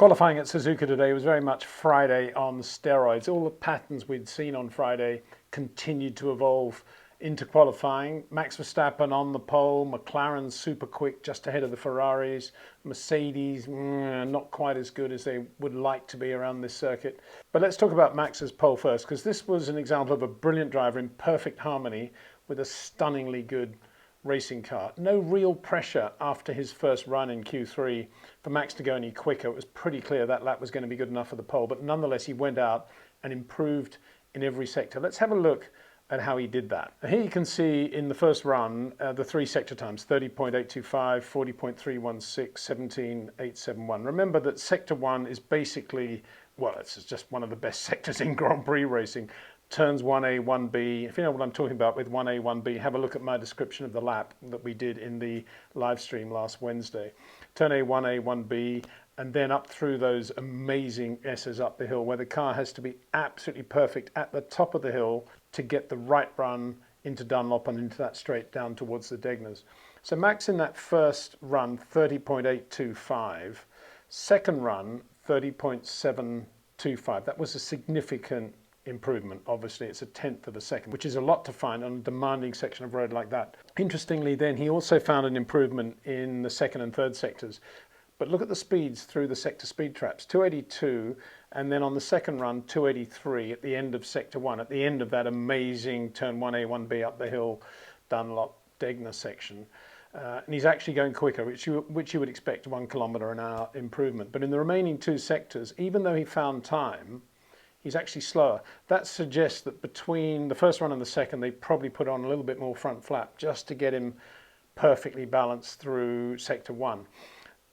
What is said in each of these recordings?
Qualifying at Suzuka today was very much Friday on steroids. All the patterns we'd seen on Friday continued to evolve into qualifying. Max Verstappen on the pole, McLaren super quick just ahead of the Ferraris, Mercedes not quite as good as they would like to be around this circuit. But let's talk about Max's pole first, because this was an example of a brilliant driver in perfect harmony with a stunningly good racing car. No real pressure after his first run in Q3 for Max to go any quicker. It was pretty clear that lap was going to be good enough for the pole, but nonetheless he went out and improved in every sector. Let's have a look at how he did that. Here you can see in the first run the three sector times: 30.825, 40.316, 17.871. Remember that sector 1 is basically, well, it's just one of the best sectors in Grand Prix racing. Turns 1A, 1B. If you know what I'm talking about with 1A, 1B, have a look at my description of the lap that we did in the live stream last Wednesday. Turn A, 1A, 1B, and then up through those amazing S's up the hill where the car has to be absolutely perfect at the top of the hill to get the right run into Dunlop and into that straight down towards the Degnas. So Max in that first run, 30.825. Second run, 30.725. That was a significant improvement. Obviously it's a tenth of a second, which is a lot to find on a demanding section of road like that. Interestingly then, he also found an improvement in the second and third sectors. But look at the speeds through the sector speed traps: 282, and then on the second run 283 at the end of sector 1, at the end of that amazing turn 1A, 1B up the hill Dunlop Degna section. And he's actually going quicker, which you would expect, 1 kilometre an hour improvement. But in the remaining two sectors, even though he found time, he's actually slower. That suggests that between the first run and the second, they probably put on a little bit more front flap just to get him perfectly balanced through sector 1.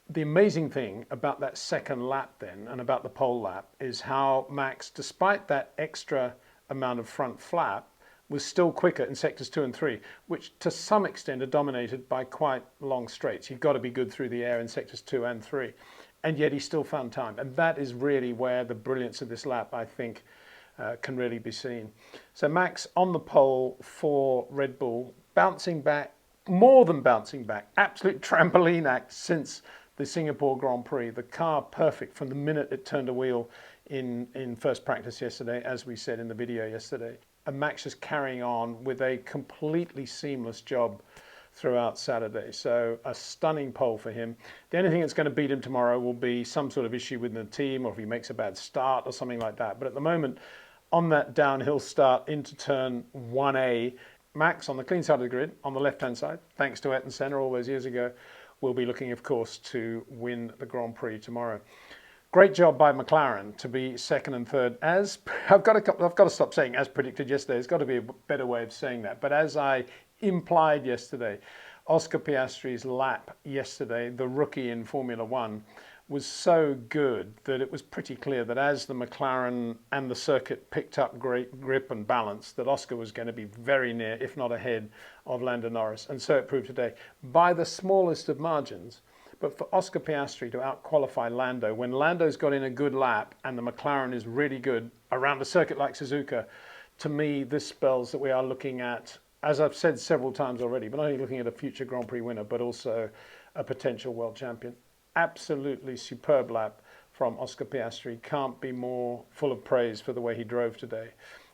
The amazing thing about that second lap then, and about the pole lap, is how Max, despite that extra amount of front flap, was still quicker in sectors 2 and 3, which to some extent are dominated by quite long straights. You've got to be good through the air in sectors 2 and 3. And yet he still found time. And that is really where the brilliance of this lap, I think, can really be seen. So Max on the pole for Red Bull, bouncing back, more than bouncing back, absolute trampoline act since the Singapore Grand Prix. The car perfect from the minute it turned a wheel in first practice yesterday, as we said in the video yesterday. And Max is carrying on with a completely seamless job throughout Saturday. So a stunning pole for him. The only thing that's going to beat him tomorrow will be some sort of issue with the team, or if he makes a bad start or something like that. But at the moment, on that downhill start into turn 1A, Max on the clean side of the grid, on the left-hand side, thanks to Ayrton Senna all those years ago, will be looking, of course, to win the Grand Prix tomorrow. Great job by McLaren to be second and third. As I've got to stop saying as predicted yesterday. There's got to be a better way of saying that. But as I implied yesterday, Oscar Piastri's lap yesterday, the rookie in Formula One, was so good that it was pretty clear that as the McLaren and the circuit picked up great grip and balance, that Oscar was going to be very near, if not ahead, of Lando Norris. And so it proved today, by the smallest of margins. But for Oscar Piastri to out-qualify Lando, when Lando's got in a good lap and the McLaren is really good around a circuit like Suzuka, to me this spells that we are looking at, as I've said several times already, but not only looking at a future Grand Prix winner, but also a potential world champion. Absolutely superb lap from Oscar Piastri. Can't be more full of praise for the way he drove today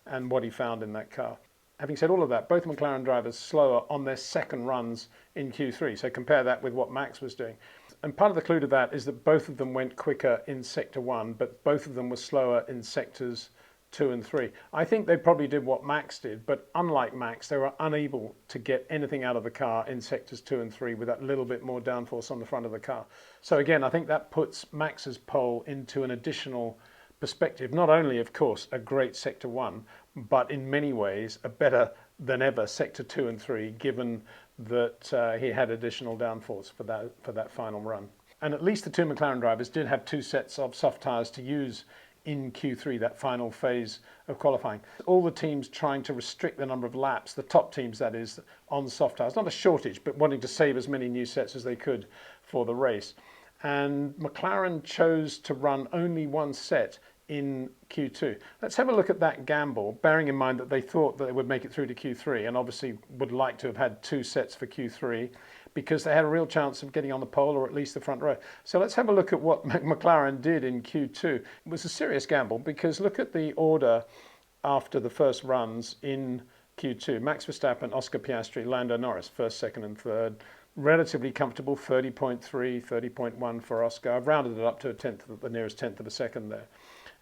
and what he found in that car. Having said all of that, both McLaren drivers slower on their second runs in Q3. So compare that with what Max was doing. And part of the clue to that is that both of them went quicker in sector 1, but both of them were slower in sectors 2 and 3. I think they probably did what Max did, but unlike Max, they were unable to get anything out of the car in sectors 2 and 3 with that little bit more downforce on the front of the car. So again, I think that puts Max's pole into an additional perspective. Not only, of course, a great sector 1, but in many ways a better than ever sector 2 and 3, given that he had additional downforce for that final run. And at least the two McLaren drivers did have 2 sets of soft tyres to use in Q3, that final phase of qualifying. All the teams trying to restrict the number of laps, the top teams that is, on soft tyres. Not a shortage, but wanting to save as many new sets as they could for the race. And McLaren chose to run only 1 set in Q2. Let's have a look at that gamble, bearing in mind that they thought that they would make it through to Q3 and obviously would like to have had 2 sets for Q3. because they had a real chance of getting on the pole or at least the front row. So let's have a look at what McLaren did in Q2. It was a serious gamble because look at the order after the first runs in Q2. Max Verstappen, Oscar Piastri, Lando Norris, first, second and third. Relatively comfortable, 30.3, 30.1 for Oscar. I've rounded it up to the nearest tenth of a second there.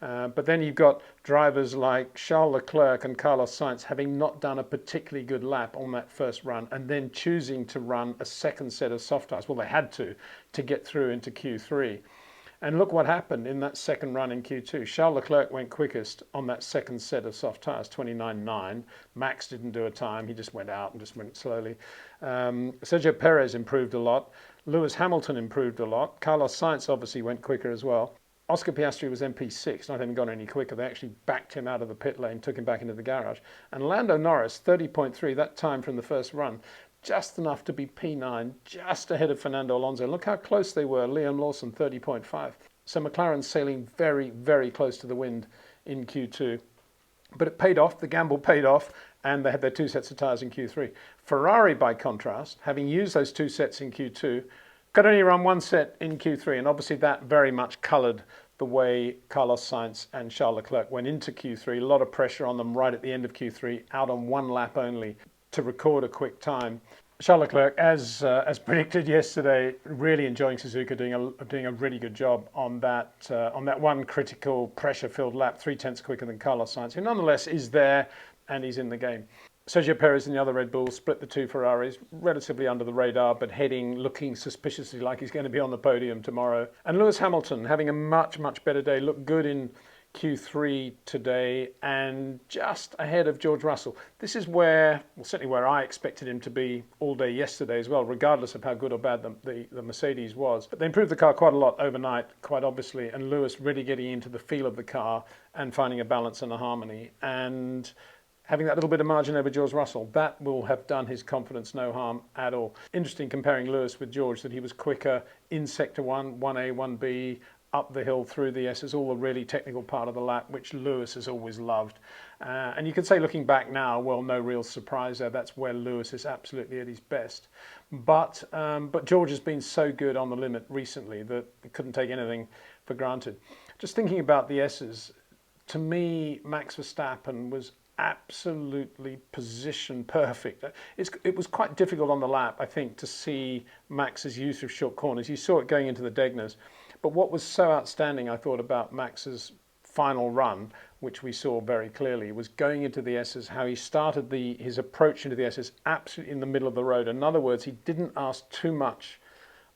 But then you've got drivers like Charles Leclerc and Carlos Sainz having not done a particularly good lap on that first run and then choosing to run a second set of soft tyres. Well, they had to get through into Q3. And look what happened in that second run in Q2. Charles Leclerc went quickest on that second set of soft tyres, 29.9. Max didn't do a time. He just went out and just went slowly. Sergio Perez improved a lot. Lewis Hamilton improved a lot. Carlos Sainz obviously went quicker as well. Oscar Piastri was MP6, not having gone any quicker. They actually backed him out of the pit lane, took him back into the garage. And Lando Norris, 30.3, that time from the first run, just enough to be P9, just ahead of Fernando Alonso. Look how close they were. Liam Lawson, 30.5. So McLaren's sailing very, very close to the wind in Q2. But it paid off, the gamble paid off, and they had their two sets of tyres in Q3. Ferrari, by contrast, having used those two sets in Q2, could only run one set in Q3, and obviously that very much coloured the way Carlos Sainz and Charles Leclerc went into Q3. A lot of pressure on them right at the end of Q3, out on one lap only to record a quick time. Charles Leclerc, as predicted yesterday, really enjoying Suzuka, doing a really good job on that one critical pressure-filled lap, 0.3 quicker than Carlos Sainz, who nonetheless is there and he's in the game. Sergio Perez and the other Red Bull split the two Ferraris, relatively under the radar, but looking suspiciously like he's going to be on the podium tomorrow. And Lewis Hamilton having a much, much better day, looked good in Q3 today and just ahead of George Russell. This is certainly where I expected him to be all day yesterday as well, regardless of how good or bad the Mercedes was. But they improved the car quite a lot overnight, quite obviously, and Lewis really getting into the feel of the car and finding a balance and a harmony. And having that little bit of margin over George Russell, that will have done his confidence no harm at all. Interesting comparing Lewis with George, that he was quicker in Sector 1, 1A, 1B, up the hill through the S's, all the really technical part of the lap, which Lewis has always loved. And you could say, looking back now, well, no real surprise there. That's where Lewis is absolutely at his best. But George has been so good on the limit recently that he couldn't take anything for granted. Just thinking about the S's, to me, Max Verstappen was absolutely position perfect. It was quite difficult on the lap, I think, to see Max's use of short corners. You saw it going into the Degners. But what was so outstanding, I thought, about Max's final run, which we saw very clearly, was going into the S's, how he started his approach into the S's absolutely in the middle of the road. In other words, he didn't ask too much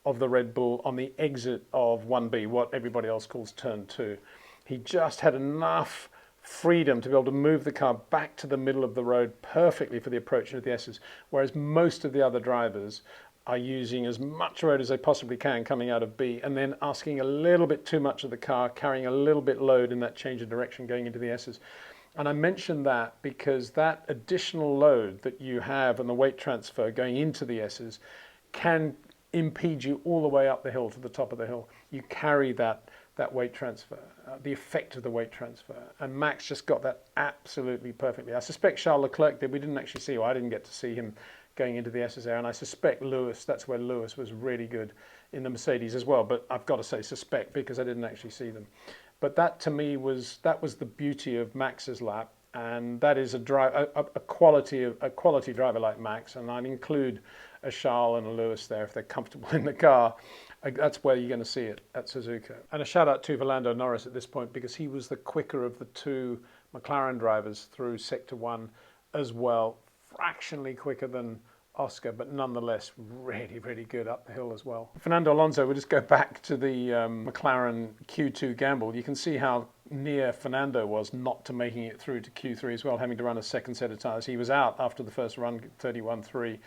of the Red Bull on the exit of 1B, what everybody else calls turn 2. He just had enough freedom to be able to move the car back to the middle of the road perfectly for the approach into the S's, whereas most of the other drivers are using as much road as they possibly can coming out of B and then asking a little bit too much of the car, carrying a little bit load in that change of direction going into the S's. And I mention that because that additional load that you have and the weight transfer going into the S's can impede you all the way up the hill to the top of the hill. You carry that weight transfer, the effect of the weight transfer. And Max just got that absolutely perfectly. I suspect Charles Leclerc did. We didn't actually see, I didn't get to see him going into the S's there. And I suspect Lewis, that's where Lewis was really good in the Mercedes as well. But I've got to say suspect because I didn't actually see them. But that to me was the beauty of Max's lap. And that is a quality driver like Max. And I'd include a Charles and a Lewis there if they're comfortable in the car. That's where you're going to see it at Suzuka. And a shout out to Lando Norris at this point because he was the quicker of the two McLaren drivers through Sector 1 as well. Fractionally quicker than Oscar, but nonetheless really, really good up the hill as well. Fernando Alonso, we'll just go back to the McLaren Q2 gamble. You can see how near Fernando was not to making it through to Q3 as well, having to run a second set of tyres. He was out after the first run, 31.3,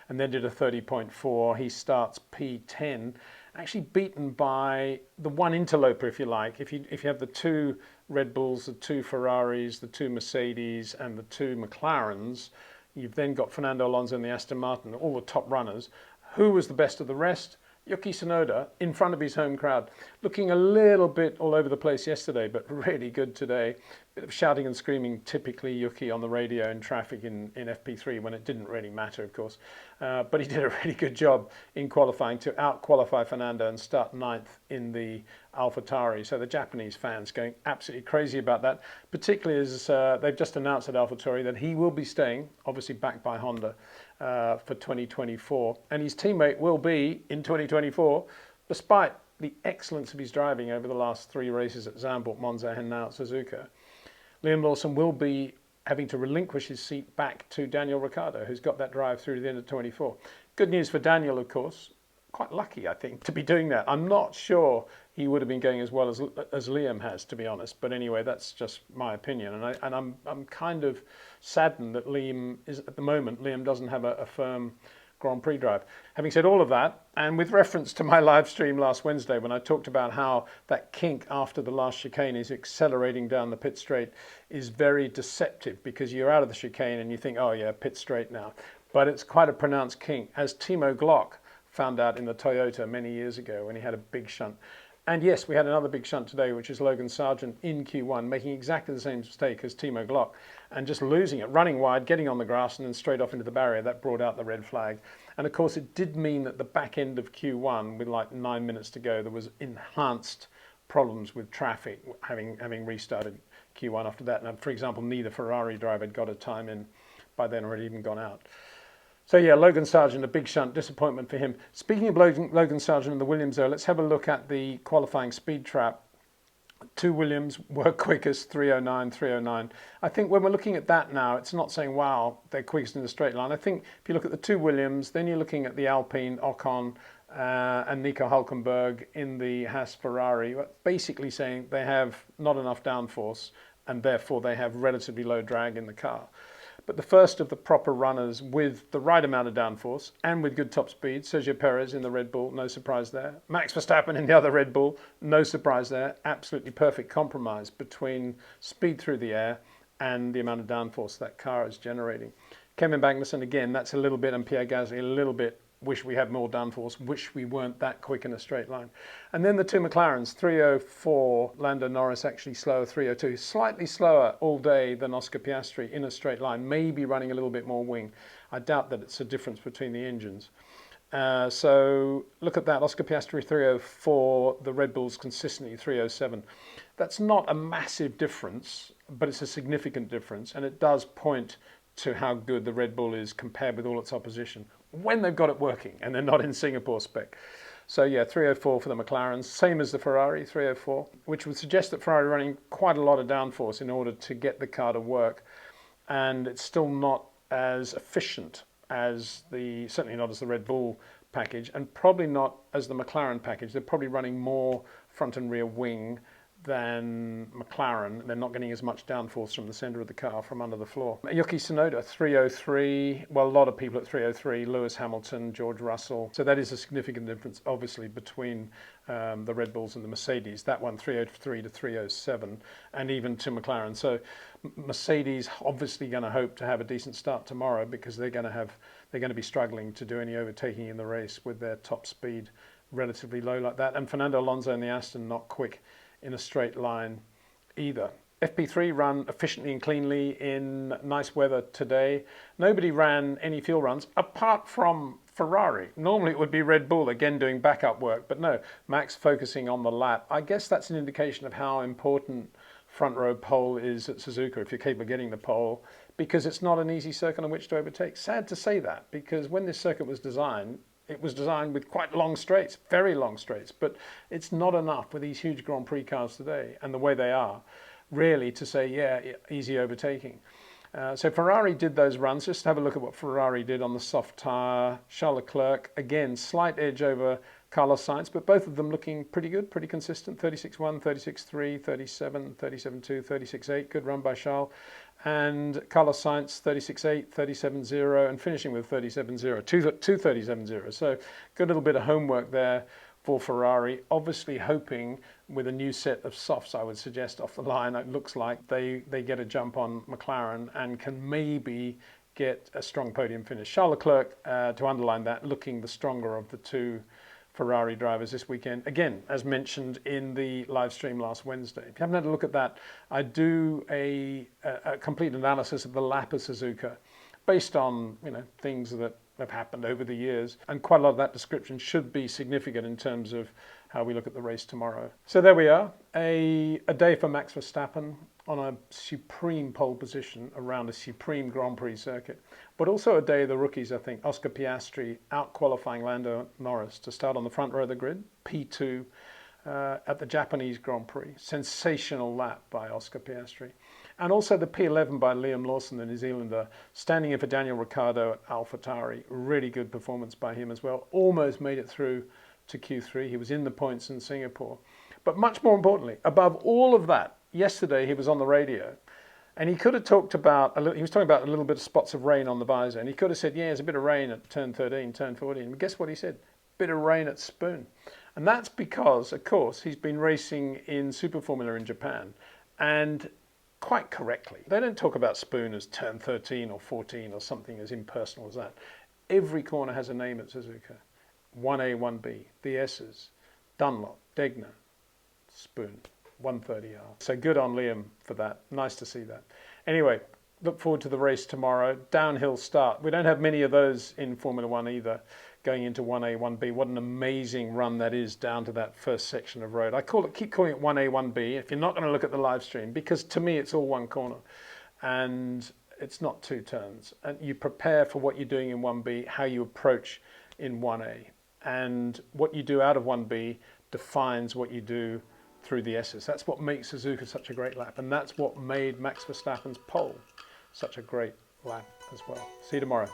and then did a 30.4. He starts P10, actually beaten by the one interloper, if you like. If you have the two Red Bulls, the two Ferraris, the two Mercedes, and the two McLarens, you've then got Fernando Alonso and the Aston Martin, all the top runners. Who was the best of the rest? Yuki Tsunoda in front of his home crowd, looking a little bit all over the place yesterday, but really good today. Bit of shouting and screaming, typically Yuki on the radio in traffic in FP3 when it didn't really matter, of course. But he did a really good job in qualifying to out-qualify Fernando and start ninth in the AlphaTauri. So the Japanese fans going absolutely crazy about that, particularly as they've just announced at AlphaTauri that he will be staying, obviously backed by Honda, for 2024. And his teammate will be in 2024, despite the excellence of his driving over the last 3 races at Zandvoort, Monza, and now at Suzuka. Liam Lawson will be having to relinquish his seat back to Daniel Ricciardo, who's got that drive through to the end of 24. Good news for Daniel, of course. Quite lucky, I think, to be doing that. I'm not sure he would have been going as well as Liam has, to be honest. But anyway, that's just my opinion. And I'm kind of saddened that Liam doesn't have a firm Grand Prix drive. Having said all of that, and with reference to my live stream last Wednesday when I talked about how that kink after the last chicane is accelerating down the pit straight is very deceptive, because you're out of the chicane and you think, oh yeah, pit straight now. But it's quite a pronounced kink, as Timo Glock found out in the Toyota many years ago when he had a big shunt. And yes, we had another big shunt today, which is Logan Sargent in Q1, making exactly the same mistake as Timo Glock and just losing it, running wide, getting on the grass and then straight off into the barrier. That brought out the red flag. And of course, it did mean that the back end of Q1, with like 9 minutes to go, there was enhanced problems with traffic, having restarted Q1 after that. And for example, neither Ferrari driver had got a time in by then, or had even gone out. So yeah, Logan Sargent, a big shunt, disappointment for him. Speaking of Logan Sargent and the Williams though, let's have a look at the qualifying speed trap. 2 Williams were quickest, 309, 309. I think when we're looking at that now, it's not saying, wow, they're quickest in the straight line. I think if you look at the 2 Williams, then you're looking at the Alpine, Ocon, and Nico Hülkenberg in the Haas Ferrari, basically saying they have not enough downforce and therefore they have relatively low drag in the car. But the first of the proper runners with the right amount of downforce and with good top speed, Sergio Perez in the Red Bull, no surprise there. Max Verstappen in the other Red Bull, no surprise there. Absolutely perfect compromise between speed through the air and the amount of downforce that car is generating. Kevin Magnussen, again, that's a little bit, and Pierre Gasly, a little bit, wish we had more downforce, wish we weren't that quick in a straight line. And then the 2 McLarens, 304, Lando Norris actually slower, 302, slightly slower all day than Oscar Piastri in a straight line, maybe running a little bit more wing. I doubt that it's a difference between the engines. So look at that, Oscar Piastri 304, the Red Bulls consistently 307. That's not a massive difference, but it's a significant difference, and it does point to how good the Red Bull is compared with all its opposition when they've got it working and they're not in Singapore spec. So yeah, 304 for the McLarens, same as the Ferrari, 304, which would suggest that Ferrari are running quite a lot of downforce in order to get the car to work. And it's still not as efficient as certainly not as the Red Bull package, and probably not as the McLaren package. They're probably running more front and rear wing than McLaren. They're not getting as much downforce from the centre of the car from under the floor. Yuki Tsunoda, 303. Well, a lot of people at 303. Lewis Hamilton, George Russell. So that is a significant difference, obviously, between the Red Bulls and the Mercedes. That one, 303 to 307, and even to McLaren. So Mercedes obviously going to hope to have a decent start tomorrow, because they're going to be struggling to do any overtaking in the race with their top speed relatively low like that. And Fernando Alonso and the Aston not quick in a straight line either. FP3 run efficiently and cleanly in nice weather today. Nobody ran any fuel runs apart from Ferrari. Normally it would be Red Bull again doing backup work, but no, Max focusing on the lap. I guess that's an indication of how important front row pole is at Suzuka if you're capable of getting the pole, because it's not an easy circuit on which to overtake. Sad to say that, because when this circuit was designed, it was designed with quite long straights, very long straights, but it's not enough with these huge Grand Prix cars today and the way they are, really, to say, yeah, easy overtaking. So Ferrari did those runs. Just have a look at what Ferrari did on the soft tyre. Charles Leclerc, again, slight edge over Carlos Sainz, but both of them looking pretty good, pretty consistent. 36.1, 36.3, 37, 37.2, 36.8. Good run by Charles. And Carlos Sainz, 36.8, 37.0, and finishing with 37.0, two 37.0. So good little bit of homework there for Ferrari. Obviously hoping with a new set of softs, I would suggest, off the line, it looks like they get a jump on McLaren and can maybe get a strong podium finish. Charles Leclerc, to underline that, looking the stronger of the two Ferrari drivers this weekend. Again, as mentioned in the live stream last Wednesday. If you haven't had a look at that, I do a complete analysis of the lap of Suzuka based on things that have happened over the years, and quite a lot of that description should be significant in terms of how we look at the race tomorrow. So there we are, a day for Max Verstappen on a supreme pole position around a supreme Grand Prix circuit, but also a day of the rookies, I think. Oscar Piastri out-qualifying Lando Norris to start on the front row of the grid, P2 at the Japanese Grand Prix. Sensational lap by Oscar Piastri. And also the P11 by Liam Lawson, the New Zealander, standing in for Daniel Ricciardo at AlphaTauri. Really good performance by him as well. Almost made it through to Q3. He was in the points in Singapore. But much more importantly, above all of that, yesterday he was on the radio and he could have talked about, he was talking about a little bit of spots of rain on the visor, and he could have said, yeah, there's a bit of rain at turn 13, turn 14. But guess what he said? Bit of rain at Spoon. And that's because, of course, he's been racing in Super Formula in Japan, and quite correctly, they don't talk about Spoon as turn 13 or 14 or something as impersonal as that. Every corner has a name at Suzuka. 1A, 1B, the S's, Dunlop, Degner, Spoon, 130R. So good on Liam for that. Nice to see that. Anyway, look forward to the race tomorrow. Downhill start. We don't have many of those in Formula One either, going into 1A, 1B. What an amazing run that is down to that first section of road. Keep calling it 1A, 1B if you're not going to look at the live stream, because to me it's all one corner and it's not two turns. And you prepare for what you're doing in 1B, how you approach in 1A. And what you do out of 1B defines what you do through the S's. That's what makes Suzuka such a great lap, and that's what made Max Verstappen's pole such a great lap as well. See you tomorrow.